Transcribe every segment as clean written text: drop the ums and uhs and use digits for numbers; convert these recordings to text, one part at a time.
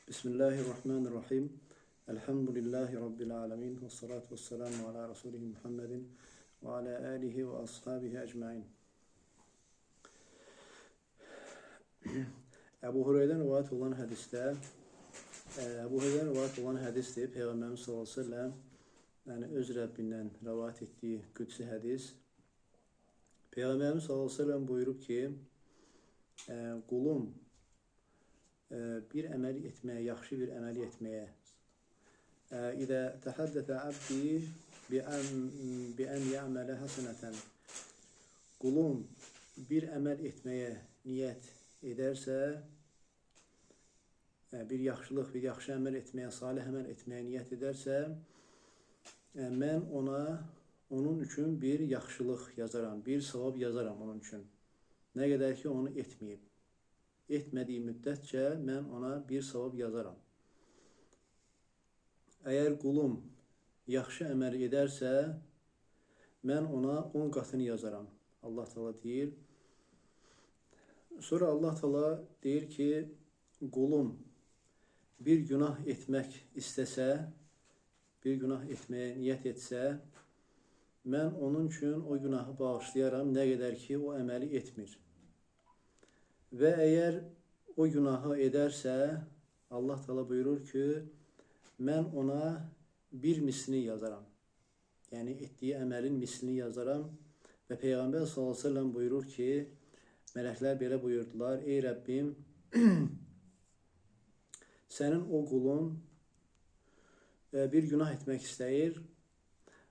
Bismillahirrahmanirrahim. Elhamdülillahi Rabbil alemin. Ve salatu ve selamu ala Resulih Muhammedin ve ala alihi ve ashabihi ecmain. Ebu Hureyre'den rivayet olan hadiste, Peygamberimiz sallallahu aleyhi ve sellem yani öz Rabbinden rivayet ettiği kutsi hadis. Peygamberimiz sallallahu aleyhi ve sellem buyurup ki, kulum bir əməl etməyə, yaxşı bir əməl etməyə. İdə təhəddətə abdi bi ən ya'mələ həsənətən. Qulum bir əməl etməyə niyyət edərsə, bir yaxşılıq, bir yaxşı əməl etməyə, salih əməl etməyə niyyət edərsə, mən onun üçün bir yaxşılıq yazaram, bir savab yazaram onun üçün. Nə qədər ki, onu etməyib. Etmədiyi müddətcə mən ona bir savab yazaram. Əgər qulum yaxşı əməl edərsə, mən ona 10 qatını yazaram. Allah Teala deyir. Sonra Allah Teala deyir ki, qulum bir günah etmək istəsə, bir günah etməyə niyyət etsə, mən onun üçün o günahı bağışlayaram, nə qədər ki, o əməli etmir. Və əgər o günahı edərsə, Allah Teala buyurur ki, mən ona bir mislini yazaram. Yəni, etdiyi əməlin mislini yazaram. Və Peyğəmbər sallallahu aleyhi ve sellem buyurur ki, mələklər belə buyurdular, ey Rəbbim, sənin o qulun bir günah etmək istəyir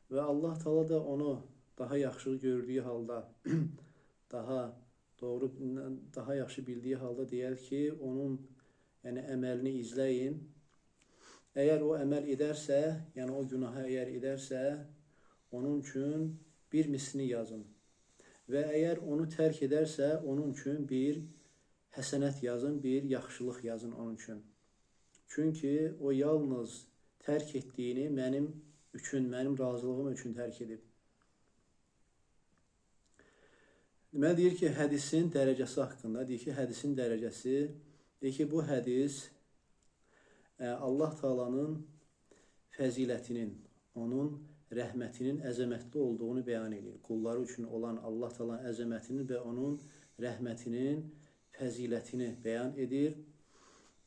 və Allah Teala da onu daha yaxşı gördüyü halda, daha yaxşı bildiyi halda deyər ki, onun əməlini izləyin. Əgər o əməl edərsə, yəni o günahı əgər edərsə, onun üçün bir mislini yazın. Və əgər onu tərk edərsə, onun üçün bir həsənət yazın, bir yaxşılıq yazın onun üçün. Çünki o yalnız tərk etdiyini mənim razılığım üçün tərk edib. Deməli, deyir ki, hədisin dərəcəsi haqqında, deyir ki, bu hədis Allah Taala'nın fəzilətinin, onun rəhmətinin əzəmətli olduğunu bəyan edir. Qulları üçün olan Allah Taala'nın əzəmətinin və onun rəhmətinin fəzilətini bəyan edir.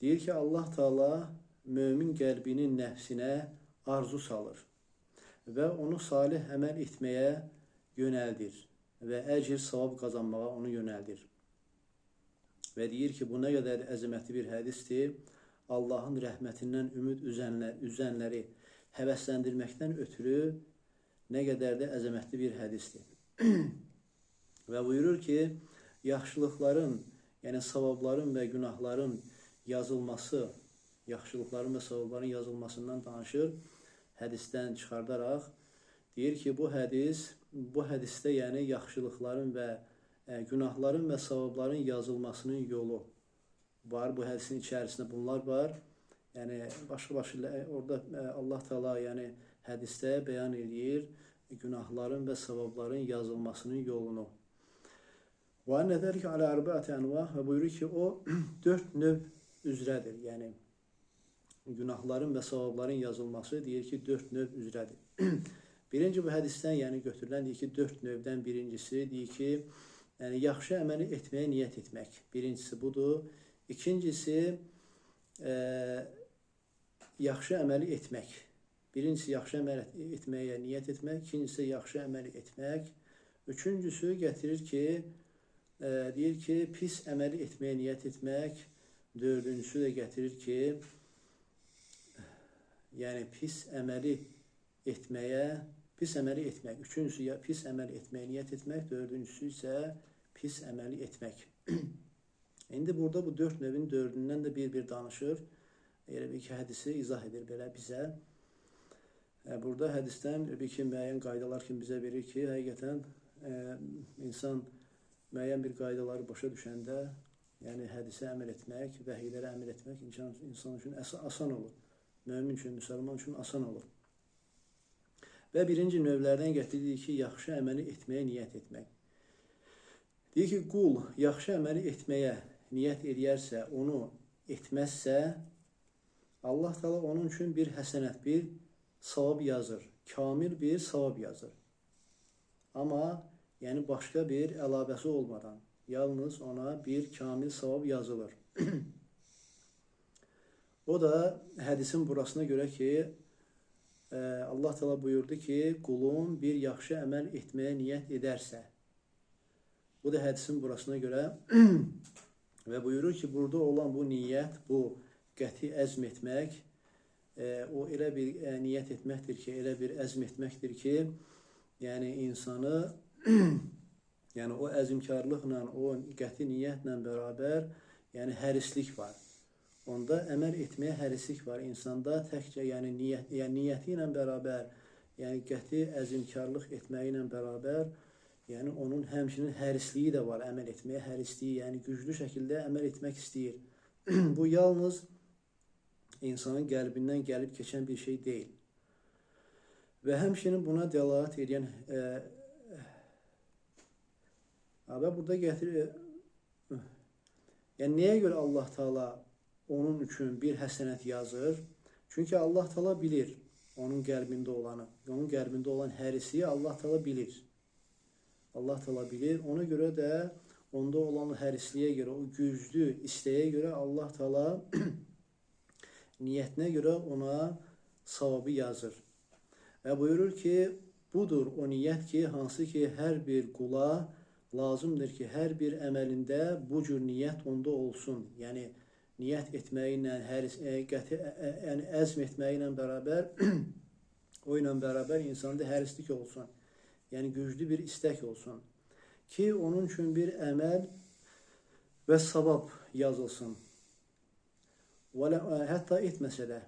Deyir ki, Allah Taala mömin qəlbinin nəfsinə arzu salır və onu salih əməl etməyə yönəldir və əcr, savab qazanmağa onu yönəldir. Və deyir ki, bu nə qədər əzəmətli bir hədisdir. Allahın rəhmətindən ümid üzənləri həvəsləndirməkdən ötürü nə qədər də əzəmətli bir hədisdir. Və buyurur ki, yaxşılıqların, yəni savabların və günahların yazılması, yaxşılıqların və savabların yazılmasından danışır, hədisdən çıxardaraq. Deyir ki, bu hədisdə yəni yaxşılıqların və günahların və savabların yazılmasının yolu var. Bu hədisin içərisində bunlar var. Yəni, başqa orada Allah Teala yəni, hədisdə bəyan edir günahların və savabların yazılmasının yolunu. Və nəzərik alə ərbəti ənvah və buyurur ki, o 4 növ üzrədir. Yəni, günahların və savabların yazılması deyir ki, 4 növ üzrədir. Birinci bu hədisdən yəni götürülən deyir ki, 4 növdən birincisi deyir ki, yəni yaxşı əməli etməyə niyyət etmək. Birincisi budur. İkincisi yaxşı əməli etmək. Birincisi yaxşı əməl etməyə niyyət etmək. İkincisi yaxşı əməli etmək. Üçüncüsü gətirir ki, deyir ki, pis əməli etməyə niyyət etmək. Dördüncüsü də gətirir ki, yəni pis əməli etmək. Üçüncüsü pis əməl etməyə niyyət etmək. Dördüncüsü isə pis əməli etmək. İndi burada bu 4 növün dördündən də bir danışır. Elə bir ki, hədisi izah edir belə bizə. Burada hədisdən bir ki, müəyyən qaydalar kimi bizə verir ki, həqiqətən insan müəyyən bir qaydaları başa düşəndə, yəni hədisə əməl etmək, vəhiylərə əməl etmək insan üçün asan olur. Mömin üçün, müsəlman üçün asan olur. Və birinci növlərdən gətirdiyi ki, yaxşı əməli etməyə niyyət etmək. Deyir ki, qul yaxşı əməli etməyə niyyət edərsə, onu etməzsə, Allah Teala onun üçün bir həsənət, bir savab yazır. Kamil bir savab yazır. Amma yəni başqa bir əlavəsi olmadan yalnız ona bir kamil savab yazılır. O da hədisin burasına görə ki, Allah Teala buyurdu ki, qulun bir yaxşı əməl etməyə niyyət edərsə, bu da hədisin burasına görə və buyurur ki, burada olan bu niyyət, bu qəti əzm etmək, o elə bir niyyət etməkdir ki, elə bir əzm etməkdir ki, yəni insanı, yəni o əzmkarlıqla, o qəti niyyətlə bərabər, yəni hərislik var. Onda əməl etməyə hərislik var. İnsanda təkcə yəni niyyəti ilə bərabər, yəni qəti əzmkarlıq etməyi ilə bərabər, yəni onun həmçinin hərisliyi də var, əməl etməyə hərisliyi, yəni güclü şəkildə əməl etmək istəyir. Bu yalnız insanın qəlbindən gəlib keçən bir şey deyil. Və həmçinin buna dəlalət edən və burada gətirir, yəni nəyə görə Allah Teala onun üçün bir həsənət yazır? Çünki Allah Teala bilir onun qəlbində olanı, onun qəlbində olan hərisi Allah Teala bilir. Allah Teala bilir. Ona görə də onda olan hərisliyə görə, o güclü istəyə görə Allah Teala niyyətinə görə ona savabı yazır. Və buyurur ki, budur o niyyət ki, hansı ki, hər bir qula lazımdır ki, hər bir əməlində bu cür niyyət onda olsun. Yəni, niyyət etməklə, yəni əzm etməklə bərabər, o ilə bərabər insanda hərislik olsun. Yəni, güclü bir istək olsun. Ki, onun üçün bir əməl və savab yazılsın. Hətta etməsə də.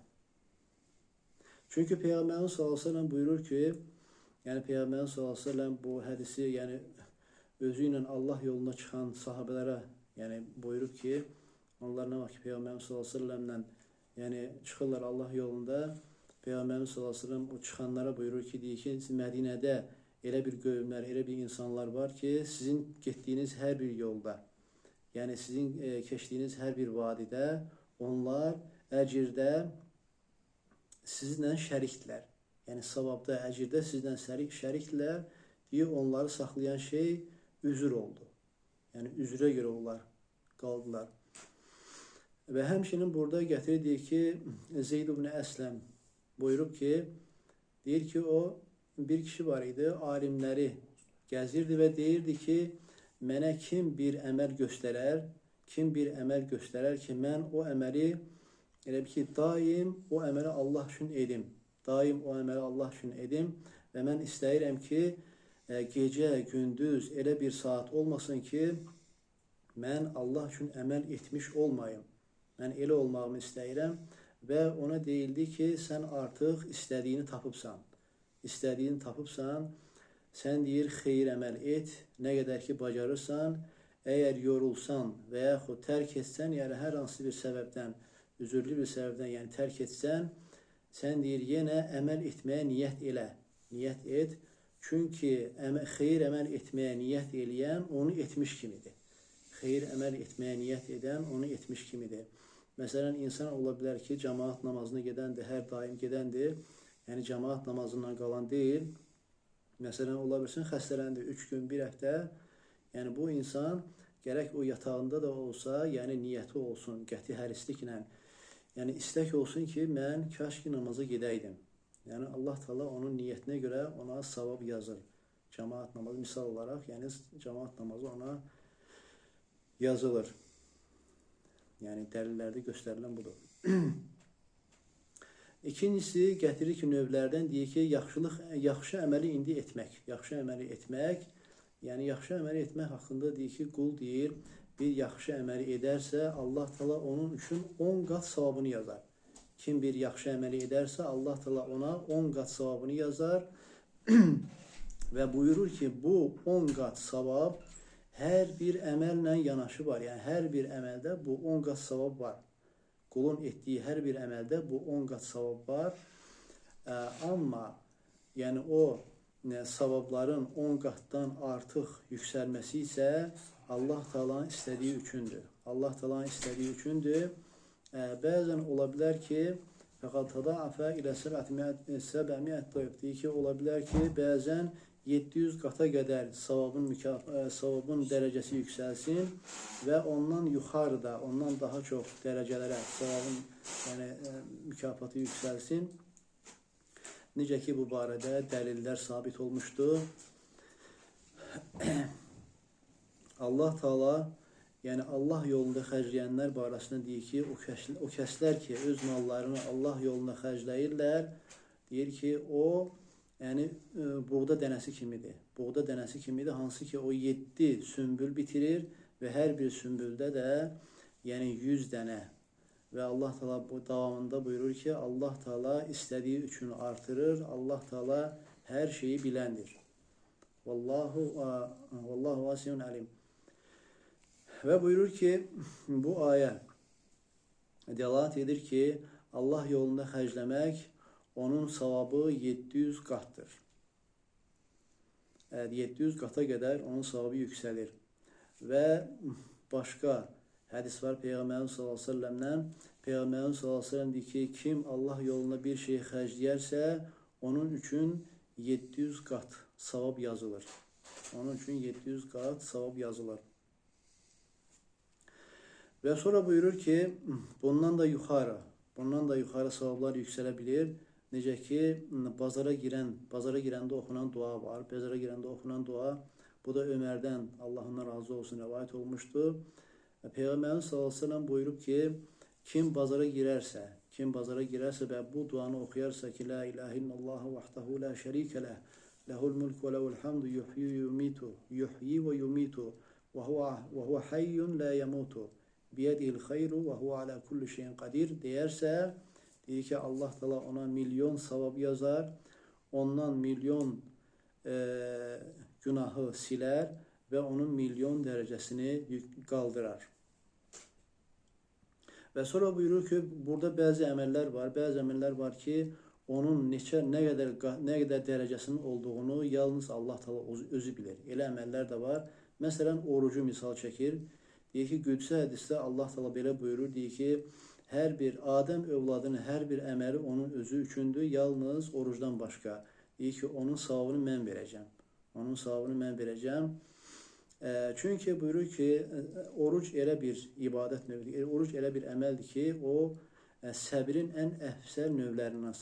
Çünki Peyğəmbərimiz s.ə.v buyurur ki, yəni Peyğəmbərimiz s.ə.v bu hədisi, yəni özü ilə Allah yoluna çıxan sahabələrə yəni buyurub ki, onlar nə var ki, Peyğəmbərimiz s.ə.v-lə yəni çıxırlar Allah yolunda, Peyğəmbərimiz s.ə.v o çıxanlara buyurur ki, deyir ki, Mədinədə elə bir qövmlər, elə bir insanlar var ki, sizin getdiyiniz hər bir yolda, yəni sizin keçdiyiniz hər bir vadidə, onlar əcirdə sizlə şərikdirlər. Yəni savabda, əcirdə sizlə şərikdirlər, deyə onları saxlayan şey üzr oldu. Yəni üzrə görə onlar qaldılar. Və həmçinin burada gətirdiyi ki, Zeyd ibn Əsləm buyurub ki, deyir ki, o bir kişi var idi, alimləri gəzirdi və deyirdi ki, mənə kim bir əməl göstərər ki, mən o əməli, elə bir ki, daim o əməli Allah üçün edim. Daim o əməli Allah üçün edim və mən istəyirəm ki, gecə, gündüz elə bir saat olmasın ki, mən Allah üçün əməl etmiş olmayım. Mən elə olmağımı istəyirəm və ona deyildi ki, sən artıq istədiyini tapıbsan. İstədiyini tapıbsan, sən deyir, xeyir əməl et, nə qədər ki, bacarırsan, əgər yorulsan və yaxud tərk etsən, yəni hər hansı bir səbəbdən, üzürlü bir səbəbdən, yəni tərk etsən, sən deyir, yenə əməl etməyə niyyət elə, niyyət et, çünki xeyir əməl etməyə niyyət eləyən onu etmiş kimidir. Xeyir əməl etməyə niyyət edən onu etmiş kimidir. Məsələn, insan ola bilər ki, cəmaat namazına gedəndir, hər daim gedəndir, yəni cəmaat namazından qalan deyil. Məsələn, ola bilsin, xəstələndi 3 gün, 1 həftə, yəni bu insan gərək o yatağında da olsa, yəni niyyəti olsun, qəti hərisliklə, yəni istək olsun ki, mən kaş ki namaza gedəydim. Yəni Allah Teala onun niyyətinə görə ona savab yazır. Cəmaat namazı misal olaraq, yəni cəmaat namazı ona yazılır. Yəni dəlillərdə göstərilən budur. İkincisi, gətirir ki, növlərdən deyir ki, yaxşı əməli indi etmək. Yaxşı əməli etmək, yəni yaxşı əməli etmək haqqında deyir ki, qul deyir, bir yaxşı əməli edərsə, Allah Teala onun üçün 10 qat savabını yazar. Kim bir yaxşı əməli edərsə, Allah Teala ona 10 qat savabını yazar və buyurur ki, bu 10 qat savab hər bir əməllə yanaşı var. Yəni, hər bir əməldə bu 10 qat savab var. Qulun etdiyi hər bir əməldə bu 10 qat savab var. Amma yəni o savabların 10 qatdan artıq yüksəlməsi isə Allah Teala'nın istədiyi üçündür. Allah Teala'nın istədiyi üçündür. Bəzən ola bilər ki, fəqat tada'afa ilə 700 deyib ki, ola bilər ki, bəzən 700 qata qədər savabın dərəcəsi yüksəlsin və ondan yuxarıda, ondan daha çox dərəcələrə savabın mükafatı yüksəlsin. Necə ki, bu barədə dəlillər sabit olmuşdur. Allah Taala, yəni Allah yolunda xərcləyənlər barəsində deyir ki, o kəslər ki, öz mallarını Allah yolunda xərcləyirlər, deyir ki, o buğda dənəsi kimidir. Buğda dənəsi kimidir, hansı ki, o 7 sümbül bitirir və hər bir sümbüldə də 100 dənə. Və Allah Taala bu davamında buyurur ki, Allah Taala istədiyi üçün artırır, Allah Taala hər şeyi biləndir. Vallahu vasiyun alim. Və buyurur ki, bu ayə dəlalət edir ki, Allah yolunda xərcləmək, onun savabı 700 qatdır. 700 qata qədər onun savabı yüksəlir. Və başqa hədis var Peyğəmbərimiz sallallahu əleyhi və səlləmdən. Peyğəmbərimiz sallallahu əleyhi və səlləm deyir ki, kim Allah yolunda bir şey xərcləyərsə, onun üçün 700 qat savab yazılır. Onun üçün 700 qat savab yazılır. Və sonra buyurur ki, bundan da yuxarı savablar yüksələ bilir. Necə ki, bazara girəndə oxunan dua var. Bazara girəndə oxunan dua, bu da Ömərdən, Allah'ından razı olsun, rəvayət olmuşdur. Peyğəmbərimiz sallallahu əleyhi və səlləm buyurub ki, kim bazara girərsə və bu duanı oxuyarsa ki, la ilahe illallah vahdahu la şərikə ləh, ləhul mulk və ləhul hamdu yuhyi və yumitu və huve hayyun la yamutu biyədihil xeyru və huve ala kulli şeyin qadir deyərsə, deyir ki, Allah Taala ona milyon savab yazar, ondan milyon günahı silər və onun milyon dərəcəsini qaldırar. Və sonra buyurur ki, burada bəzi əməllər var ki, onun nə qədər dərəcəsinin olduğunu yalnız Allah Taala özü bilir. Elə əməllər də var. Məsələn, orucu misal çəkir. Deyir ki, Qüdsi hədisdə Allah Taala belə buyurur, deyir ki, hər bir Adəm övladının hər bir əməli onun özü üçündür, yalnız orucdan başqa. Deyir ki, onun savabını mən verəcəm. Çünki buyurur ki, oruc elə bir ibadət növüdür, oruc elə bir əməldir ki, o səbrin ən əfsəl növlərindən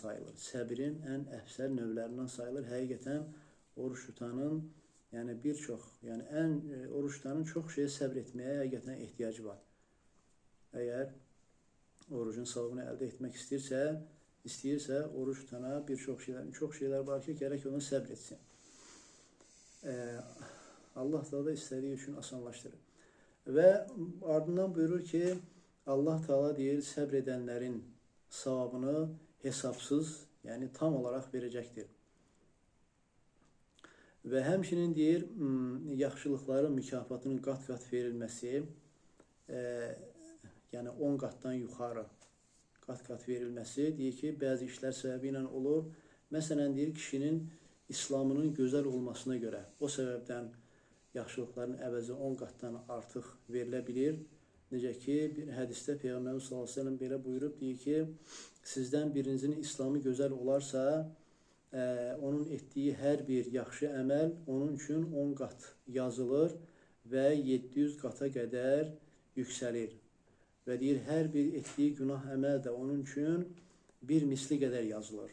sayılır. Həqiqətən oruç tutanın, oruç tutanın çox şeyə səbr etməyə həqiqətən ehtiyacı var. Əgər orucun savabını əldə etmək istəyirsə, oruç tutana çox şeylər var ki, gərək onu səbr etsin. Allah Taala istədiyi üçün asanlaşdırır. Və ardından buyurur ki, Allah Taala deyir, səbr edənlərin savabını hesabsız, yəni tam olaraq verəcəkdir. Və həmçinin deyir, yaxşılıqların mükafatının qat-qat verilməsi, yəni 10 qatdan yuxarı qat-qat verilməsi, deyir ki, bəzi işlər səbəbi ilə olur. Məsələn, deyir, kişinin İslamının gözəl olmasına görə o səbəbdən yaxşılıqların əvəzi 10 qatdan artıq verilə bilir. Necə ki, bir hədisdə Peyğəmbərimiz sallallahu əleyhi və səlləm belə buyurub, deyir ki, sizdən birinizin İslamı gözəl olarsa, onun etdiyi hər bir yaxşı əməl onun üçün 10 qat yazılır və 700 qata qədər yüksəlir. Və deyir, hər bir etdiyi günah əməl də onun üçün bir misli qədər yazılır.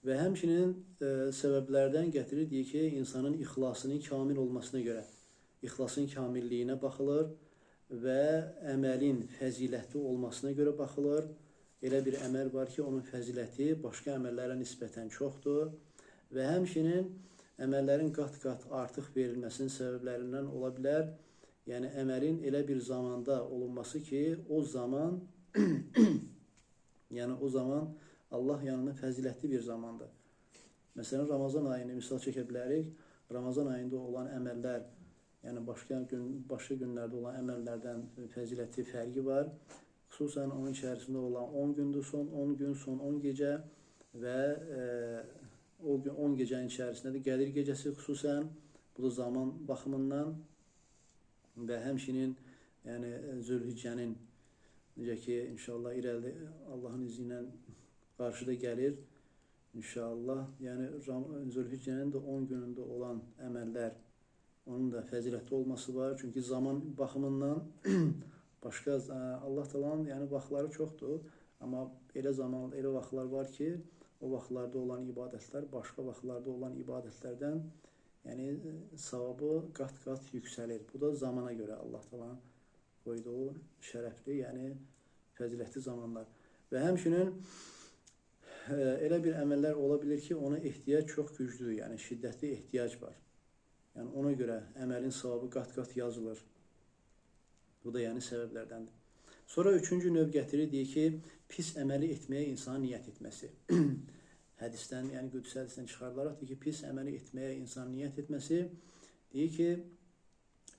Və həmçinin səbəblərdən gətirir, deyir ki, insanın ixlasının kamil olmasına görə, ixlasın kamilliyinə baxılır və əməlin fəzilətli olmasına görə baxılır. Elə bir əməl var ki, onun fəziləti başqa əməllərə nisbətən çoxdur və həmçinin əməllərin qat-qat artıq verilməsinin səbəblərindən ola bilər. Yəni, əməlin elə bir zamanda olunması ki, o zaman Allah yanında fəzilətli bir zamandır. Məsələn, Ramazan ayını misal çəkə bilərik. Ramazan ayında olan əməllər, yəni başqa günlərdə olan əməllərdən fəziləti fərqi var. Xüsusən onun içərisində olan 10 gündür, son 10 gün, son 10 gecə və o 10 gecənin içərisində də Qədir gecəsi xüsusən, bu da zaman baxımından və həmçinin yəni Zülhiccənin, necə ki inşallah irəli Allahın izni ilə qarşıda gəlir inşallah. Yəni Zülhiccənin də 10 günündə olan əməllər, onun da fəzilətli olması var. Çünki zaman baxımından başqa Allah Taala'nın yəni vaxtları çoxdur, amma elə zaman, elə vaxtlar var ki, o vaxtlarda olan ibadətlər başqa vaxtlarda olan ibadətlərdən yəni savabı qat-qat yüksəlir. Bu da zamana görə Allah Taala'nın qoyduğu şərəfli, yəni fəzilətli zamanlar. Və həmçinin elə bir əməllər ola bilir ki, ona ehtiyac çox güclüdür, yəni şiddətli ehtiyac var. Yəni ona görə əməlin savabı qat-qat yazılır. Bu da yəni səbəblərdəndir. Sonra üçüncü növ gətirir, deyir ki, pis əməli etməyə insanın niyyət etməsi. Hədisdən, yəni Qüdüs hədisdən çıxarılaraq deyir ki, pis əməli etməyə insanın niyyət etməsi, deyir ki,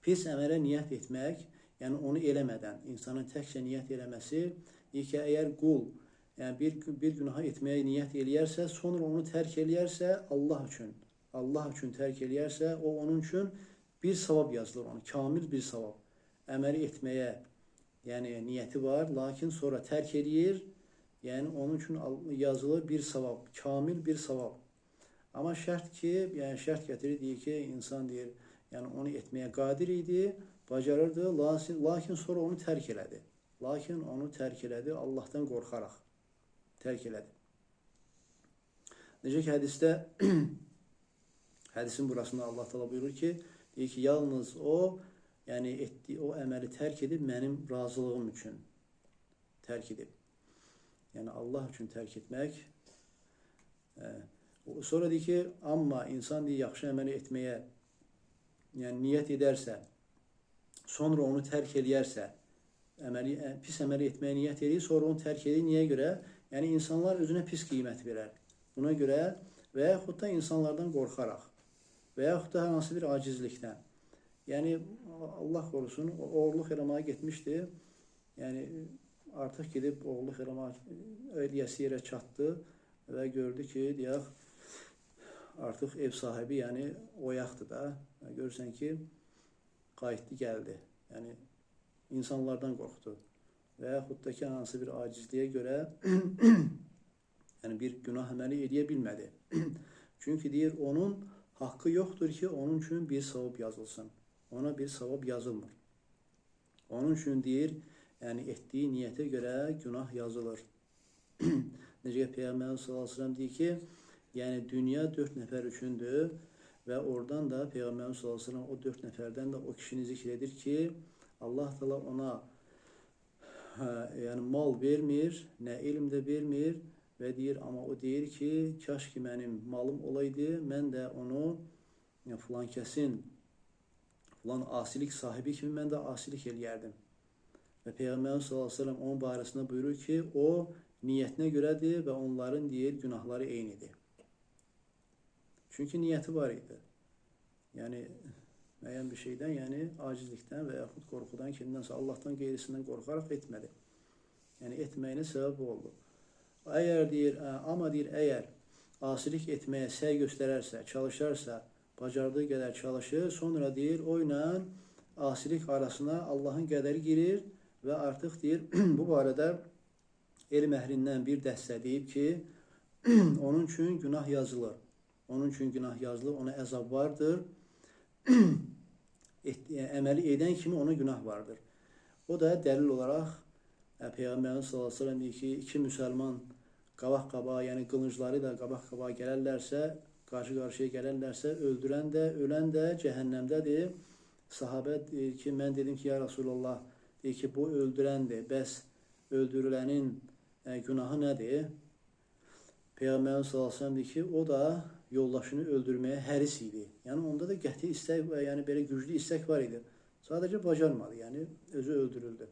pis əmələ niyyət etmək, yəni onu eləmədən, insanın təkcə niyyət eləməsi, deyir ki, əgər qul yəni bir günaha etməyə niyyət eləyərsə, sonra onu tərk eləyərsə, Allah üçün tərk eləyərsə, o onun üçün bir savab yazılır, onu kamil bir savab. Əməli etməyə yəni niyyəti var, lakin sonra tərk eləyir, yəni onun üçün yazılı bir savab, kamil bir savab. Amma şərt ki, yəni şərt gətirir, deyir ki, insan deyir, yəni onu etməyə qadir idi, bacarırdı, lakin sonra onu tərk elədi. Lakin onu tərk elədi, Allahdan qorxaraq tərk elədi. Necə ki, hədisdə, hədisin burasında Allah Teala buyurur ki, deyir ki, yalnız o, yəni etdiyi o əməli tərk edib mənim razılığım üçün tərk edib. Yəni Allah üçün tərk etmək. Sonra deyir ki, amma insan deyir, yaxşı əməli etməyə yəni niyyət edərsə, sonra onu tərk eləyərsə, pis əməli etməyə niyyət edir, sonra onu tərk edir. Niyə görə? Yəni insanlar özünə pis qiymət verər. Buna görə və yaxud da insanlardan qorxaraq və yaxud da hər hansı bir acizlikdən. Yəni Allah qorusun, oğurluq eləməyə getmişdi. Yəni artıq gedib oğurluq eləyəsi yerə çatdı və gördü ki, deyək, artıq ev sahibi yəni oyaqdır da. Görürsən ki, qayıtdı, gəldi. Yəni insanlardan qorxdu. Və yaxud da ki, hansı bir acizliyə görə yəni bir günah əməli edə bilmədi. Çünki deyir, onun haqqı yoxdur ki, onun üçün bir savab yazılsın. Ona bir savab yazılmır. Onun üçün deyir, yəni etdiyi niyyətə görə günah yazılır. Necə Peyğəmbər sallallahu əleyhi və səlləm deyir ki, yəni dünya 4 nəfər üçündür və oradan da Peyğəmbər sallallahu əleyhi və səlləm o 4 nəfərdən də o kişini zikr edir ki, Allah Teala ona yəni mal vermir, nə elm də vermir və deyir, amma o deyir ki, kaş ki mənim malım olaydı, mən də onu filan kəsin, filan asilik sahibi kimi mən də asilik eləyərdim. Və Peyğəmbər sallallahu əleyhi və səlləm onun barəsində buyurur ki, o niyyətinə görədir və onların deyir günahları eynidir. Çünki niyyəti var idi. Yəni müəyyən bir şeydən, yəni acizlikdən və yaxud qorxudan, kimdənsə Allahdan qeyrisindən qorxaraq etmədi. Yəni etməyinə səbəb oldu. Əgər deyir, amma deyir, əgər asilik etməyə səy göstərərsə, çalışarsa, bacardığı qədər çalışır, sonra deyir, o ilə asilik arasına Allahın qədəri girir və artıq deyir, bu barədə elm əhlindən bir dəstə deyib ki, onun üçün günah yazılır. Onun üçün günah yazılır, ona əzab vardır. Əməli edən kimi ona günah vardır. O da dəlil olaraq Peyğəmbərin sallallahu əleyhi və səlləm deyir ki, iki müsəlman qabaq-qabağa, yəni qılıncları da qabaq-qabağa gələrlərsə, qarşı-qarşıya gələrlərsə, öldürən də, ölən də cəhənnəmdədir. Sahabə deyir ki, mən dedim ki, ya Rasulullah, deyir ki, bu öldürəndir. Bəs öldürülənin günahı nədir? Peyğəmbərin sallallahu əleyhi və səlləm deyir ki, o da yoldaşını öldürməyə həris idi. Yəni onda da qəti istək, yəni belə güclü istək var idi. Sadəcə bacarmadı, yəni özü öldürüldü.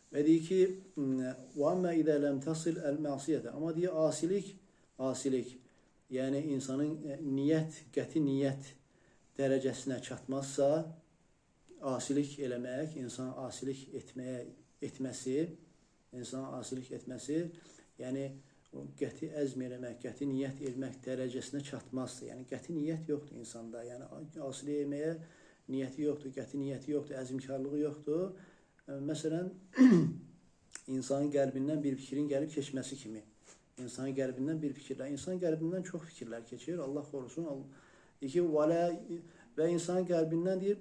Və deyir ki, وَاَمَّا اِذَا لَمْ تَصِلْ الْمَعْصِيَةَ Amma deyir, asilik, yəni insanın qəti niyyət dərəcəsinə çatmazsa, asilik eləmək, insan asilik etməsi, yəni qəti əzm eləmək, qəti niyyət etmək dərəcəsinə çatmazsa, yəni qəti niyyət yoxdur insanda, yəni asilik eləməyə niyyəti yoxdur, qəti niyyəti yoxdur, əzmkarlığı yoxdur. Məsələn, insanın qəlbindən bir fikrin gəlib keçməsi kimi. İnsanın qəlbindən bir fikirlər, insan qəlbindən çox fikirlər keçir, Allah qorusun. Və insanın qəlbindən deyir,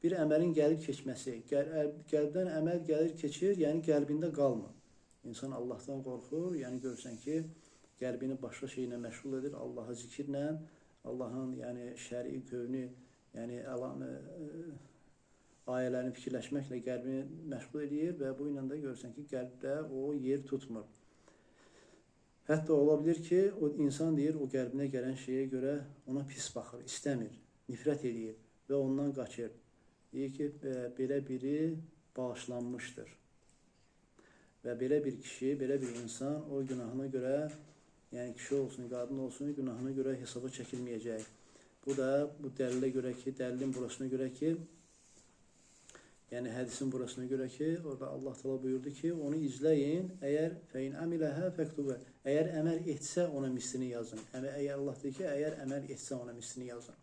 bir əməlin gəlib keçməsi, qəlbdən əməl gəlir, keçir, yəni qəlbində qalmır. İnsan Allahdan qorxur, yəni görürsən ki, qəlbini başqa şeylə məşğul edir, Allahı zikirlə, Allahın yəni şəri qövni, yəni ayələrini fikirləşməklə qəlbini məşğul edir və bu ilə də görürsən ki, qəlbdə o yer tutmur. Hətta ola bilir ki, o insan deyir, o qəlbinə gələn şeyə görə ona pis baxır, istəmir, nifrət edir və ondan qaçır. Deyir ki, belə biri bağışlanmışdır. Və belə bir kişi, belə bir insan o günahına görə, yəni kişi olsun, qadın olsun, günahına görə hesaba çəkilməyəcək. Bu da bu dəlilə görə ki, dəlilin burasına görə ki, yəni hədisin burasına görə ki, orada Allah Teala buyurdu ki, onu izləyin, əgər əməl etsə ona mislini yazın. Əgər Allah deyir ki, əgər əməl etsə ona mislini yazın.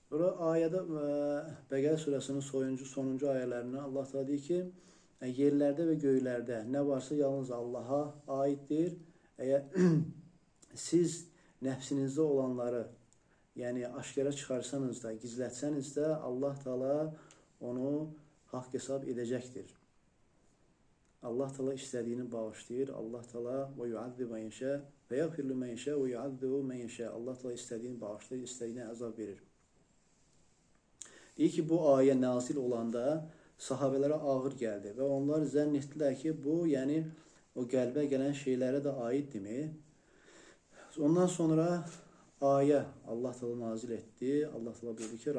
Sonra ayədə Bəqərə surəsinin sonuncu ayələrindən Allah Teala deyir ki, yerlərdə və göylərdə nə varsa yalnız Allaha aiddir. Əgər siz nəfsinizdə olanları, yəni aşkara çıxarsanız da, gizlətsəniz də, Allah Teala onu haqq hesab edəcəkdir. Allah Teala istədiyini bağışlayır. Allah Teala və yu'adzi men yeşə və yəğfir men yeşə və yu'adzi men yeşə. Allah Teala istədiyini bağışlayır, istədiyinə əzab verir. Deyir ki, bu ayə nazil olanda sahabələrə ağır gəldi və onlar zənn etdilər ki, bu, yəni o qəlbə gələn şeylərə də aiddirmi? Ondan sonra ayə Allah Teala nazil etdi. Allah Teala buyurdu ki,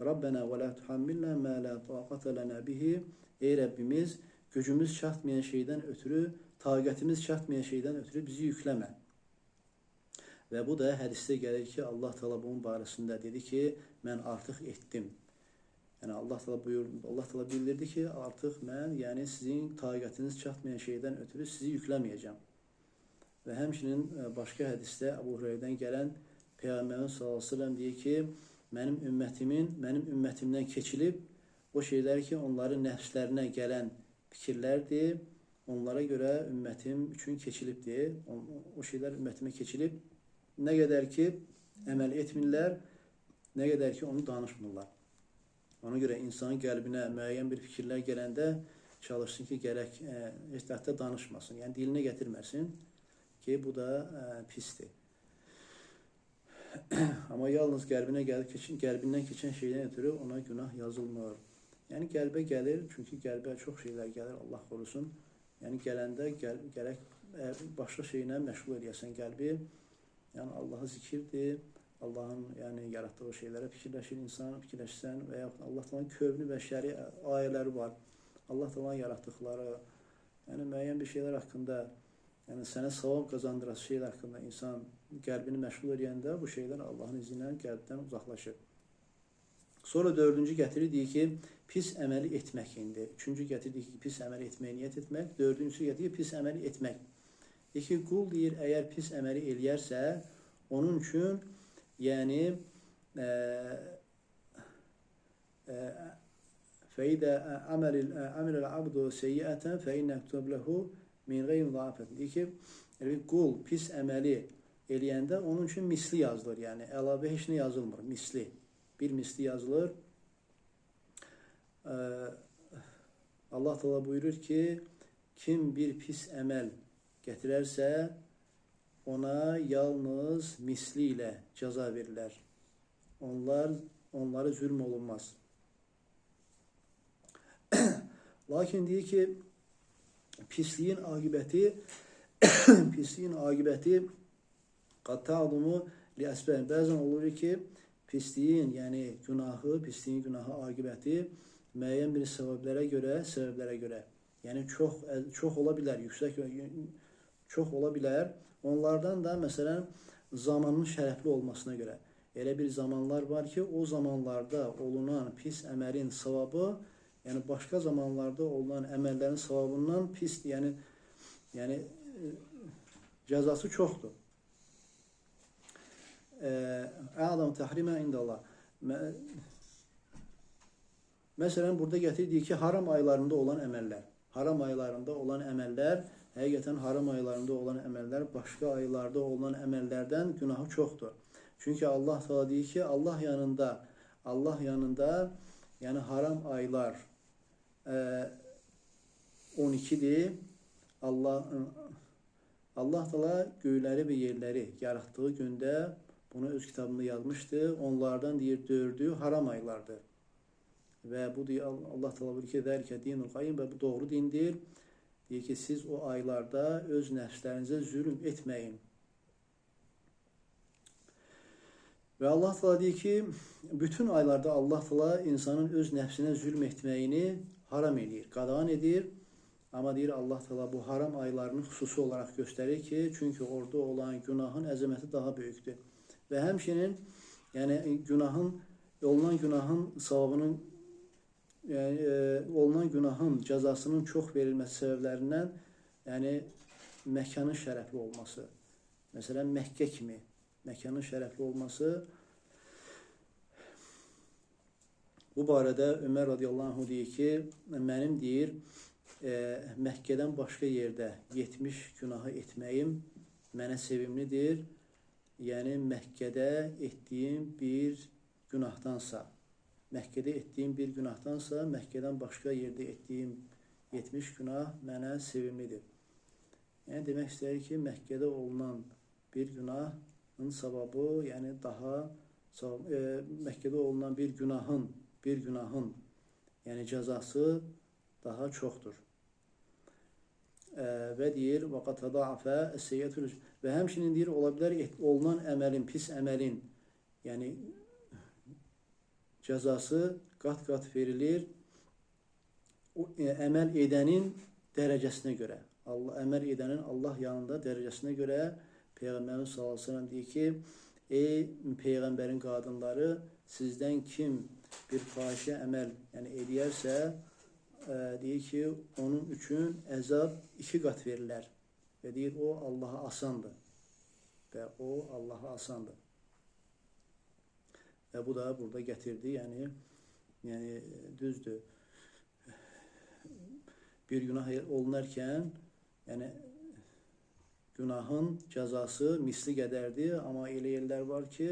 Rabbena və la tuhammilna ma la taqata lana bihi. Ey Rəbbimiz, gücümüz çatmayan şeydən ötürü, taqətimiz çatmayan şeydən ötürü bizi yükləmə. Və bu da hədisdə gəlir ki, Allah Teala bunun barəsində dedi ki, mən artıq etdim. Yəni Allah Teala bildirdi ki, artıq mən, yəni sizin taqətiniz çatmayan şeydən ötürü sizi yükləməyəcəm. Və həmçinin başqa hədisdə Əbu Hüreyrədən gələn Peyğəmbərimiz sallallahu əleyhi və səlləm deyir ki, mənim ümmətimdən keçilib o şeylər ki, onların nəfslərinə gələn fikirlərdir, onlara görə ümmətim üçün keçilibdir. O şeylər ümmətimə keçilib, nə qədər ki, əməl etmirlər, nə qədər ki, onu danışmırlar. Ona görə insanın qəlbinə müəyyən bir fikirlər gələndə çalışsın ki, gərək hətta danışmasın, yəni dilinə gətirməsin ki, bu da pisdir. Amma yalnız qəlbindən keçən şeydən ötürü ona günah yazılmır. Yəni qəlbə gəlir, çünki qəlbə çox şeylər gəlir, Allah qorusun. Yəni gələndə gərək başqa şeylə məşğul edəsən qəlbi. Yəni Allah'a zikirdir, Allahın yəni yaratdığı şeylərə fikirləşir insan, fikirləşsən və yaxud Allah Taala'nın kövni və şəri ayələri var. Allah Taala'nın yaratdıqları, yəni müəyyən bir şeylər haqqında, yəni sənə savab qazandırası şeylər haqqında insan qəlbini məşğul edəndə bu şeylər Allahın izni ilə qəlbdən uzaqlaşır. Sonra dördüncü gətirir, deyir ki, pis əməli etmək indi. Üçüncü gətirir ki, pis əməli etməyə niyyət etmək. Dördüncüsü gətirir ki, pis əməli etmək. Deyir ki, qul deyir, əgər pis əməli eləyərsə, onun üçün, yəni, fəidə əməl əl-abdu seyyiətən fəinnə kütüb ləhu min qeym zafət. Deyir ki, qul pis əməli eləyəndə onun üçün misli yazılır. Yəni, əlavə heç nə yazılmır, misli. Bir misli yazılır. Allah Teala buyurur ki, kim bir pis əməl gətirərsə, ona yalnız misli ilə cəza verirlər. Onlara zülm olunmaz. Lakin deyir ki, pisliyin aqibəti qatta'dumu li əsbən. Bəzən olur ki, pisliyin, yəni pisliyin günahı aqibəti müəyyən bir səbəblərə görə, yəni çox ola bilər, çox ola bilər. Onlardan da, məsələn, zamanın şərəfli olmasına görə. Elə bir zamanlar var ki, o zamanlarda olunan pis əməlin savabı, yəni başqa zamanlarda olunan əməllərin savabından pis, yəni cəzası çoxdur. Ədəm təhrimə indəllah. Məsələn, burada gətirdik ki, haram aylarında olan əməllər. Haram aylarında olan əməllər, həqiqətən haram aylarında olan əməllər başqa aylarda olan əməllərdən günahı çoxdur. Çünki Allah Teala deyir ki, Allah yanında, yəni haram aylar 12-dir. Allah Teala göyləri və yerləri yaratdığı gündə bunu öz kitabında yazmışdı. Onlardan deyir 4'ü haram aylardır. Və bu deyir Allah Teala buyurur ki, "Zəlikə dinul qayyim" və bu doğru dindir. Deyir ki, siz o aylarda öz nəfslərinizə zülm etməyin. Və Allah Teala deyir ki, bütün aylarda Allah Teala insanın öz nəfsinə zülm etməyini haram edir, qadağan edir. Amma deyir Allah Teala bu haram aylarını xüsusi olaraq göstərir ki, çünki orada olan günahın əzəməti daha böyükdür. Və həmçinin yəni olunan günahın savabının olunan günahın cəzasının çox verilməsi səbəblərindən yəni məkanın şərəfli olması. Məsələn, Məkkə kimi məkanın şərəfli olması. Bu barədə Ömər radiyallahu anh deyir ki, mənim deyir Məkkədən başqa yerdə 70 günahı etməyim mənə sevimlidir. Yəni Məkkədə etdiyim bir günahdansa, Məkkədən başqa yerdə etdiyim 70 günah mənə sevimlidir. Yəni demək istəyir ki, Məkkədə olunan bir günahın savabı, yəni Məkkədə olunan bir günahın yəni cəzası daha çoxdur. Və deyir وَقَدْ تَضَاعَفَ السَّيِّئَةُ və həmçinin deyir ola bilər olunan əməlin, pis əməlin yəni cəzası qat-qat verilir o əməl edənin dərəcəsinə görə. Əməl edənin Allah yanında dərəcəsinə görə Peyğəmbərimiz sallallahu əleyhi və səlləm deyir ki, ey Peyğəmbərin qadınları, sizdən kim bir fahişə əməl yəni edərsə, deyir ki, onun üçün əzab 2 qat verilər. Və deyir, o Allaha asandır. Və bu da burada gətirdi, yəni düzdür. Bir günah olunarkən, yəni günahın cəzası misli qədərdir, amma elə yerlər var ki,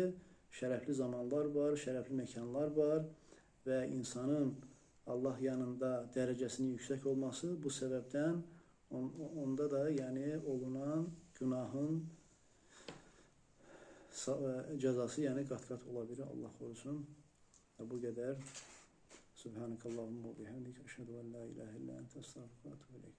şərəfli zamanlar var, şərəfli məkanlar var və insanın Allah yanında dərəcəsinin yüksək olması bu səbəbdən onda da yəni olunan günahın cəzası yəni qat-qat ola bilər. Allah qorusun. Bu qədər. Subhanakallahumma və bihamdik, əşhədu en la ilahe illə entə, estağfiruke və etûbü ileyk.